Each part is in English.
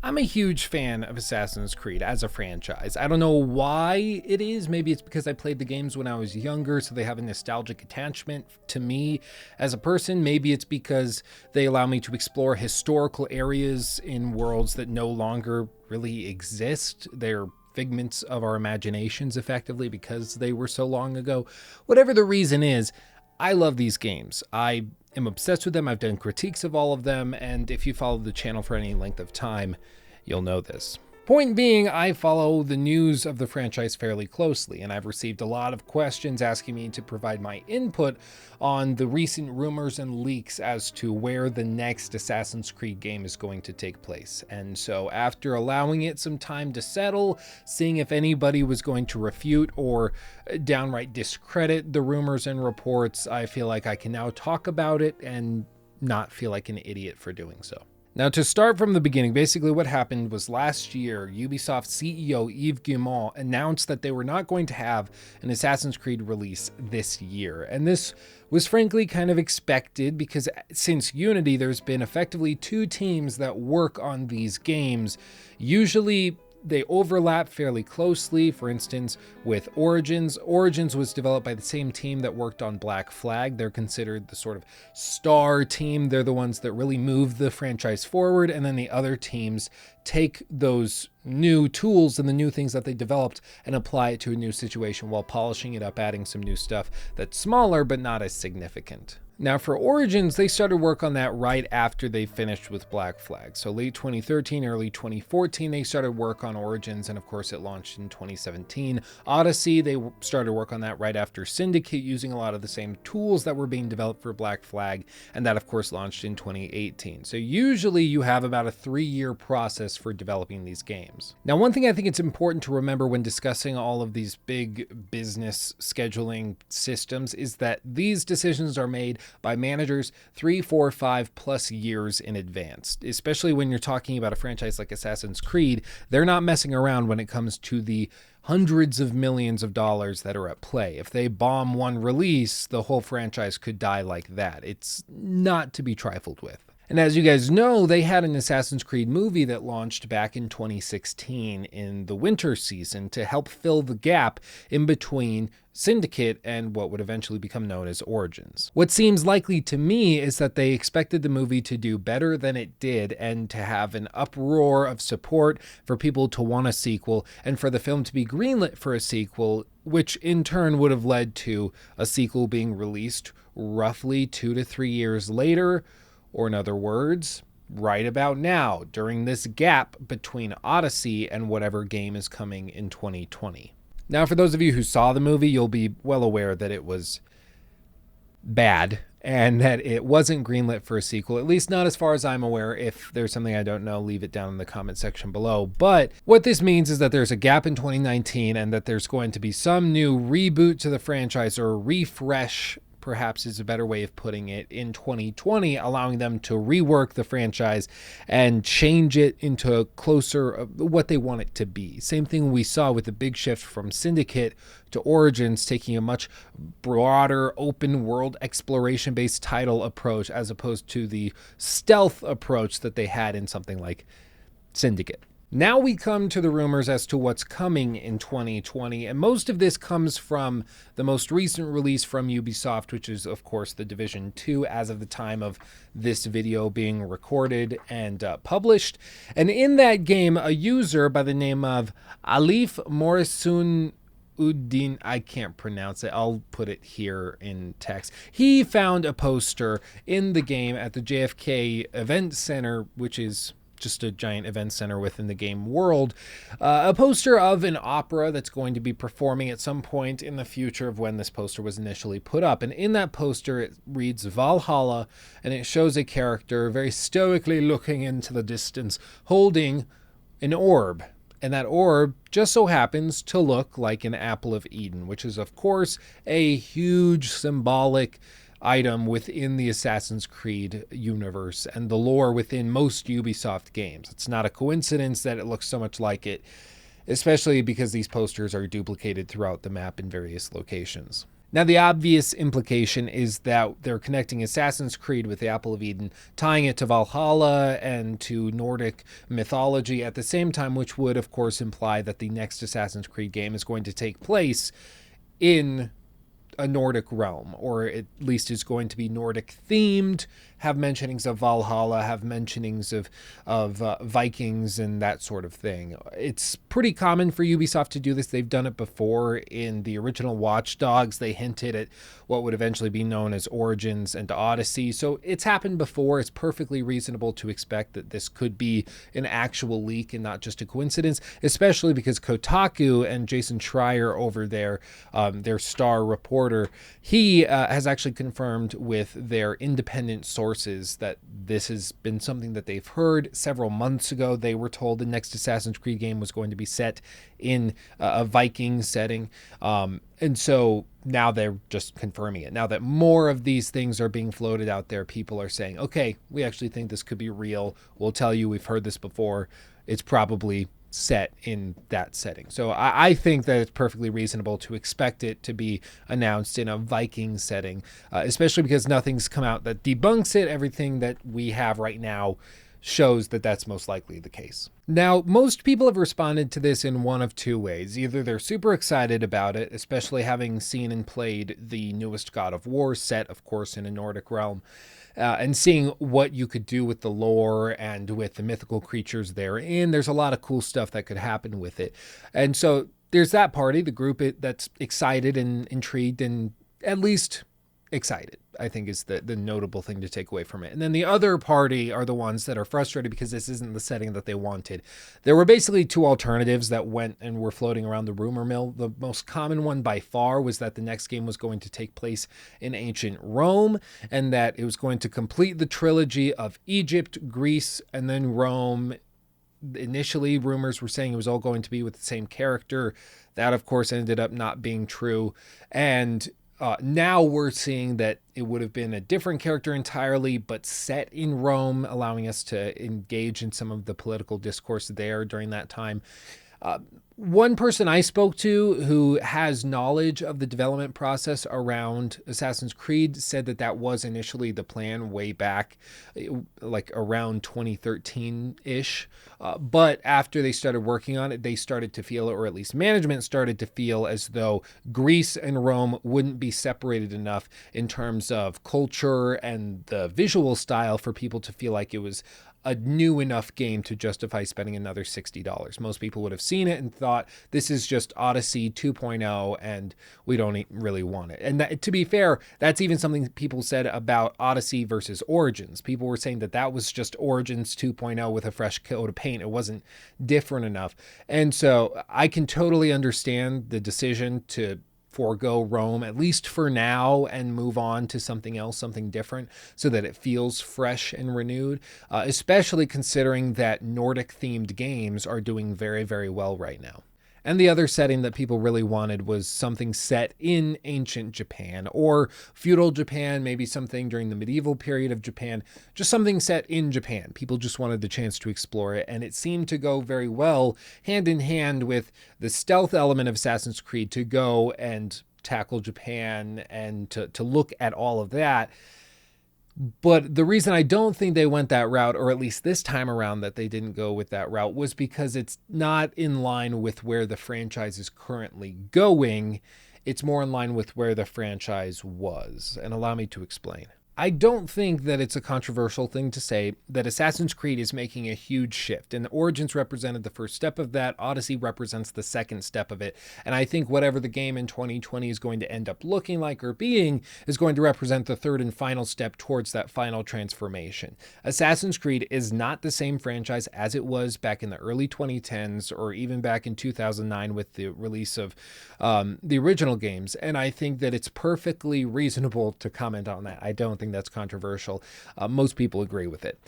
I'm a huge fan of Assassin's Creed as a franchise. I don't know why it is. Maybe it's because I played the games when I was younger, so they have a nostalgic attachment to me as a person. Maybe it's because they allow me to explore historical areas in worlds that no longer really exist. They're figments of our imaginations, effectively, because they were so long ago. Whatever the reason is, I love these games. I am obsessed with them. I've done critiques of all of them, and if you follow the channel for any length of time, you'll know this. Point being, I follow the news of the franchise fairly closely, and I've received a lot of questions asking me to provide my input on the recent rumors and leaks as to where the next Assassin's Creed game is going to take place. And so after allowing it some time to settle, seeing if anybody was going to refute or downright discredit the rumors and reports, I feel like I can now talk about it and not feel like an idiot for doing so. Now, to start from the beginning, basically what happened was last year, Ubisoft CEO Yves Guillemot announced that they were not going to have an Assassin's Creed release this year. And this was frankly kind of expected because since Unity, there's been effectively two teams that work on these games. Usually they overlap fairly closely. For instance, with Origins. Origins was developed by the same team that worked on Black Flag. They're considered the sort of star team. They're the ones that really move the franchise forward. And then the other teams take those new tools and the new things that they developed and apply it to a new situation while polishing it up, adding some new stuff that's smaller but not as significant. Now for Origins, they started work on that right after they finished with Black Flag. So late 2013, early 2014, they started work on Origins, and of course it launched in 2017. Odyssey, they started work on that right after Syndicate, using a lot of the same tools that were being developed for Black Flag, and that of course launched in 2018. So usually you have about a 3-year process for developing these games. Now one thing I think it's important to remember when discussing all of these big business scheduling systems is that these decisions are made by managers 3, 4, 5+ years in advance. Especially when you're talking about a franchise like Assassin's Creed, they're not messing around when it comes to the hundreds of millions of dollars that are at play. If they bomb one release, the whole franchise could die like that. It's not to be trifled with. And as you guys know, they had an Assassin's Creed movie that launched back in 2016 in the winter season to help fill the gap in between Syndicate and what would eventually become known as Origins. What seems likely to me is that they expected the movie to do better than it did and to have an uproar of support for people to want a sequel and for the film to be greenlit for a sequel, which in turn would have led to a sequel being released roughly 2 to 3 years later. Or in other words, right about now, during this gap between Odyssey and whatever game is coming in 2020. Now, for those of you who saw the movie, you'll be well aware that it was bad and that it wasn't greenlit for a sequel, at least not as far as I'm aware. If there's something I don't know, leave it down in the comment section below. But what this means is that there's a gap in 2019 and that there's going to be some new reboot to the franchise, or refresh, perhaps is a better way of putting it, in 2020, allowing them to rework the franchise and change it into closer of what they want it to be. Same thing we saw with the big shift from Syndicate to Origins, taking a much broader open world exploration based title approach as opposed to the stealth approach that they had in something like Syndicate. Now we come to the rumors as to what's coming in 2020, and most of this comes from the most recent release from Ubisoft, which is, of course, The Division 2 as of the time of this video being recorded and published. And in that game, a user by the name of Alif Morsun Uddin, I can't pronounce it, I'll put it here in text. He found a poster in the game at the JFK Event Center, which is just a giant event center within the game world, a poster of an opera that's going to be performing at some point in the future of when this poster was initially put up. And in that poster, it reads Valhalla, and it shows a character very stoically looking into the distance, holding an orb. And that orb just so happens to look like an apple of Eden, which is, of course, a huge symbolic item within the Assassin's Creed universe and the lore within most Ubisoft games. It's not a coincidence that it looks so much like it, especially because these posters are duplicated throughout the map in various locations. Now, the obvious implication is that they're connecting Assassin's Creed with the Apple of Eden, tying it to Valhalla and to Nordic mythology at the same time, which would, of course, imply that the next Assassin's Creed game is going to take place in a Nordic realm, or at least is going to be Nordic themed, have mentionings of Valhalla, have mentionings of Vikings and that sort of thing. It's pretty common for Ubisoft to do this. They've done it before in the original Watch Dogs. They hinted at what would eventually be known as Origins and Odyssey. So it's happened before. It's perfectly reasonable to expect that this could be an actual leak and not just a coincidence, especially because Kotaku and Jason Schreier over there, their star reporter, he has actually confirmed with their independent sources that this has been something that they've heard several months ago. They were told the next Assassin's Creed game was going to be set in a Viking setting. And so now they're just confirming it. Now that more of these things are being floated out there, people are saying, okay, we actually think this could be real. We'll tell you we've heard this before. It's probably set in that setting. So I think that it's perfectly reasonable to expect it to be announced in a Viking setting, especially because nothing's come out that debunks it. Everything that we have right now shows that that's most likely the case. Now, most people have responded to this in one of two ways. Either they're super excited about it, especially having seen and played the newest God of War set, of course, in a Nordic realm, and seeing what you could do with the lore and with the mythical creatures therein. There's a lot of cool stuff that could happen with it. And so there's that party, the group that's excited and intrigued and at least excited, I think is the notable thing to take away from it. And then the other party are the ones that are frustrated because this isn't the setting that they wanted. There were basically two alternatives that went and were floating around the rumor mill. The most common one by far was that the next game was going to take place in ancient Rome and that it was going to complete the trilogy of Egypt, Greece, and then Rome. Initially, rumors were saying it was all going to be with the same character. That, of course, ended up not being true. And now we're seeing that it would have been a different character entirely, but set in Rome, allowing us to engage in some of the political discourse there during that time. One person I spoke to who has knowledge of the development process around Assassin's Creed said that that was initially the plan way back, like around 2013-ish. But after they started working on it, they started to feel, or at least management started to feel, as though Greece and Rome wouldn't be separated enough in terms of culture and the visual style for people to feel like it was a new enough game to justify spending another $60. Most people would have seen it and thought, this is just Odyssey 2.0 and we don't really want it. And that, to be fair, that's even something people said about Odyssey versus Origins. People were saying that that was just Origins 2.0 with a fresh coat of paint. It wasn't different enough. And so I can totally understand the decision to forego Rome, at least for now, and move on to something else, something different, so that it feels fresh and renewed, especially considering that Nordic-themed games are doing very, very well right now. And the other setting that people really wanted was something set in ancient Japan or feudal Japan, maybe something during the medieval period of Japan, just something set in Japan. People just wanted the chance to explore it, and it seemed to go very well hand in hand with the stealth element of Assassin's Creed to go and tackle Japan and to look at all of that. But the reason I don't think they went that route, or at least this time around that they didn't go with that route, was because it's not in line with where the franchise is currently going. It's more in line with where the franchise was. And allow me to explain. I don't think that it's a controversial thing to say that Assassin's Creed is making a huge shift, and Origins represented the first step of that. Odyssey represents the second step of it. And I think whatever the game in 2020 is going to end up looking like or being is going to represent the third and final step towards that final transformation. Assassin's Creed is not the same franchise as it was back in the early 2010s or even back in 2009 with the release of the original games. And I think that it's perfectly reasonable to comment on that. I don't think that's controversial. Most people agree with it.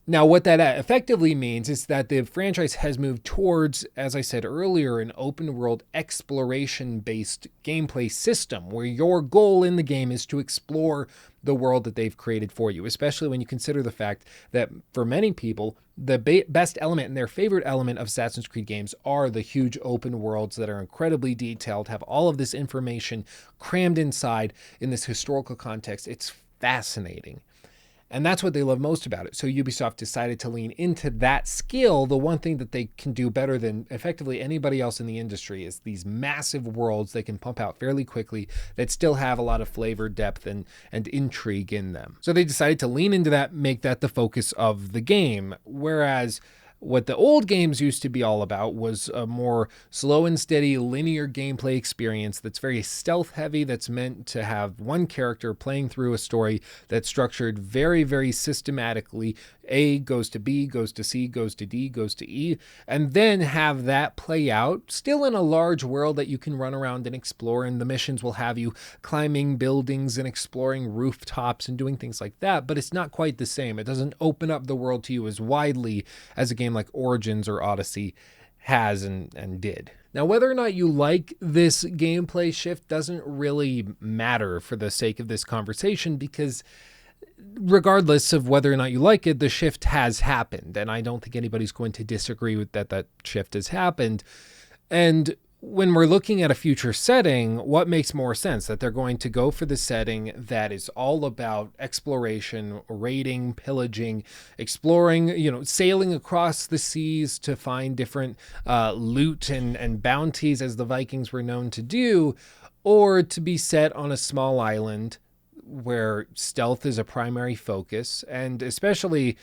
Now, what that effectively means is that the franchise has moved towards, as I said earlier, an open world exploration-based gameplay system where your goal in the game is to explore the world that they've created for you, especially when you consider the fact that for many people, the best element and their favorite element of Assassin's Creed games are the huge open worlds that are incredibly detailed, have all of this information crammed inside in this historical context. It's fascinating. And that's what they love most about it. So Ubisoft decided to lean into that skill. The one thing that they can do better than effectively anybody else in the industry is these massive worlds they can pump out fairly quickly that still have a lot of flavor, depth, and intrigue in them. So they decided to lean into that, make that the focus of the game. Whereas what the old games used to be all about was a more slow and steady linear gameplay experience that's very stealth heavy, that's meant to have one character playing through a story that's structured very, very systematically. A goes to B, goes to C, goes to D, goes to E, and then have that play out still in a large world that you can run around and explore, and the missions will have you climbing buildings and exploring rooftops and doing things like that, but it's not quite the same. It doesn't open up the world to you as widely as a game like Origins or Odyssey has and did. Now, whether or not you like this gameplay shift doesn't really matter for the sake of this conversation, because regardless of whether or not you like it, the shift has happened, and I don't think anybody's going to disagree with that shift has happened. And when we're looking at a future setting, what makes more sense? That they're going to go for the setting that is all about exploration, raiding, pillaging, exploring, sailing across the seas to find different loot and bounties, as the Vikings were known to do, or to be set on a small island where stealth is a primary focus, and especially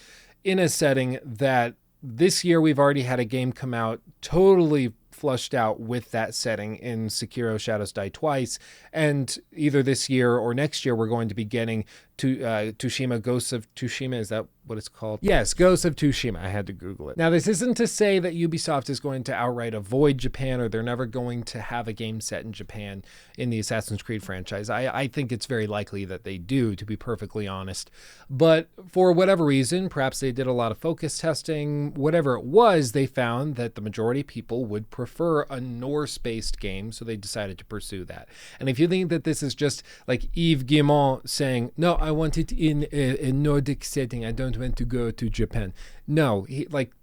in a setting that this year we've already had a game come out totally flushed out with that setting in Sekiro Shadows Die Twice, and either this year or next year we're going to be getting Tsushima, Ghosts of Tsushima. Is that what it's called? Yes, Ghosts of Tsushima. I had to Google it. Now, this isn't to say that Ubisoft is going to outright avoid Japan, or they're never going to have a game set in Japan in the Assassin's Creed franchise. I think it's very likely that they do, to be perfectly honest. But for whatever reason, perhaps they did a lot of focus testing, whatever it was, they found that the majority of people would prefer a Norse-based game, so they decided to pursue that. And if you think that this is just like Yves Guillemot saying, no, I want it in a Nordic setting, I don't want to go to Japan. No,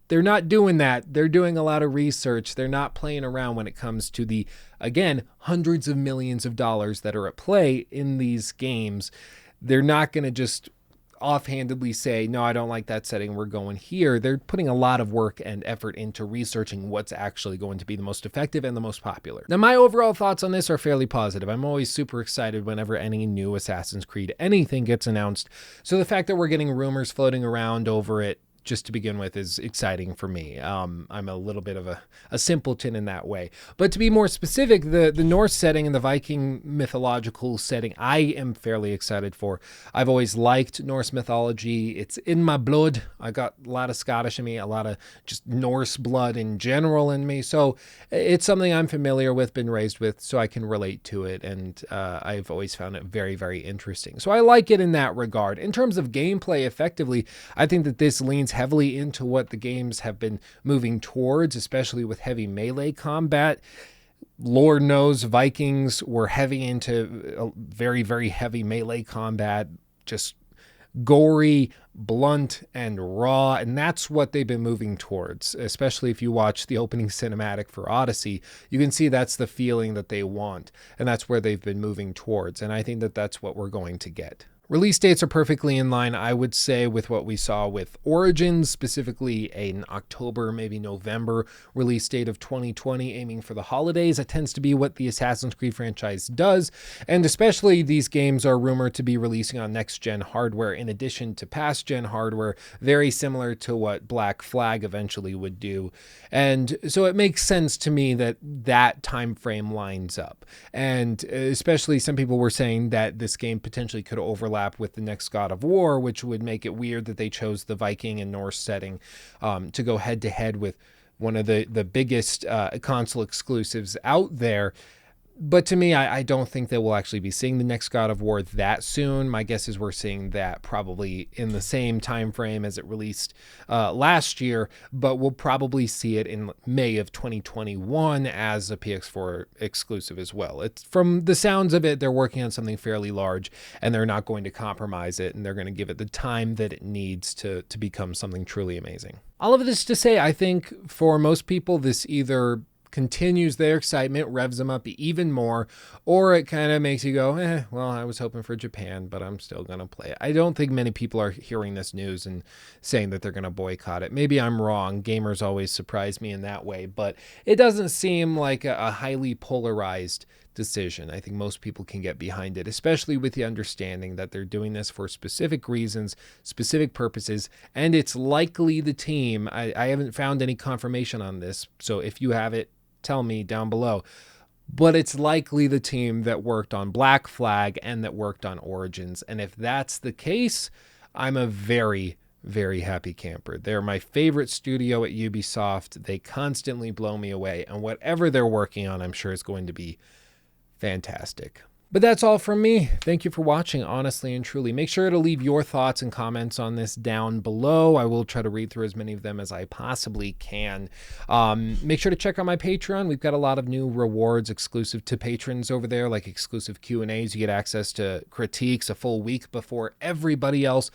they're not doing that. They're doing a lot of research. They're not playing around when it comes to the, again, hundreds of millions of dollars that are at play in these games. They're not going to just offhandedly say, no, I don't like that setting, we're going here. They're putting a lot of work and effort into researching what's actually going to be the most effective and the most popular. Now, my overall thoughts on this are fairly positive. I'm always super excited whenever any new Assassin's Creed anything gets announced. So the fact that we're getting rumors floating around over it just to begin with is exciting for me. I'm a little bit of a simpleton in that way. But to be more specific, the Norse setting and the Viking mythological setting, I am fairly excited for. I've always liked Norse mythology. It's in my blood. I got a lot of Scottish in me, a lot of just Norse blood in general in me. So it's something I'm familiar with, been raised with, so I can relate to it. And I've always found it very, very interesting. So I like it in that regard. In terms of gameplay, effectively, I think that this leans heavily into what the games have been moving towards, especially with heavy melee combat. Lord knows Vikings were heavy into very, very heavy melee combat, just gory, blunt, and raw, and that's what they've been moving towards. Especially if you watch the opening cinematic for Odyssey, you can see that's the feeling that they want, and that's where they've been moving towards, and I think that that's what we're going to get. Release dates are perfectly in line, I would say, with what we saw with Origins, specifically an October, maybe November release date of 2020, aiming for the holidays. That tends to be what the Assassin's Creed franchise does, and especially these games are rumored to be releasing on next-gen hardware in addition to past-gen hardware, very similar to what Black Flag eventually would do. And so it makes sense to me that that time frame lines up. And especially some people were saying that this game potentially could overlap with the next God of War, which would make it weird that they chose the Viking and Norse setting to go head to head with one of the biggest console exclusives out there. But to me, I don't think that we'll actually be seeing the next God of War that soon. My guess is we're seeing that probably in the same time frame as it released last year, but we'll probably see it in May of 2021 as a PS4 exclusive as well. It's, from the sounds of it, they're working on something fairly large, and they're not going to compromise it, and they're going to give it the time that it needs to become something truly amazing. All of this to say, I think for most people, this either continues their excitement, revs them up even more, or it kind of makes you go, well, I was hoping for Japan, but I'm still going to play it. I don't think many people are hearing this news and saying that they're going to boycott it. Maybe I'm wrong. Gamers always surprise me in that way, but it doesn't seem like a highly polarized decision. I think most people can get behind it, especially with the understanding that they're doing this for specific reasons, specific purposes, and it's likely the team. I haven't found any confirmation on this, so if you have it, tell me down below. But it's likely the team that worked on Black Flag and that worked on Origins. And if that's the case, I'm a very, very happy camper. They're my favorite studio at Ubisoft. They constantly blow me away. And whatever they're working on, I'm sure is going to be fantastic. But that's all from me. Thank you for watching, honestly and truly. Make sure to leave your thoughts and comments on this down below. I will try to read through as many of them as I possibly can. Make sure to check out my Patreon. We've got a lot of new rewards exclusive to patrons over there, like exclusive Q&As. You get access to critiques a full week before everybody else.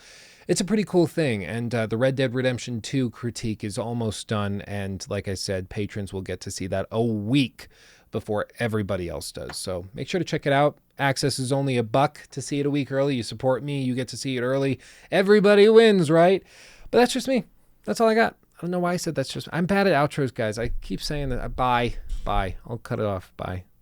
It's a pretty cool thing, and the Red Dead Redemption 2 critique is almost done, and like I said, patrons will get to see that a week before everybody else does. So make sure to check it out. Access is only $1 to see it a week early. You support me, you get to see it early. Everybody wins, right? But that's just me. That's all I got. I don't know why I said that's just... I'm bad at outros, guys. I keep saying that. Bye. I'll cut it off. Bye.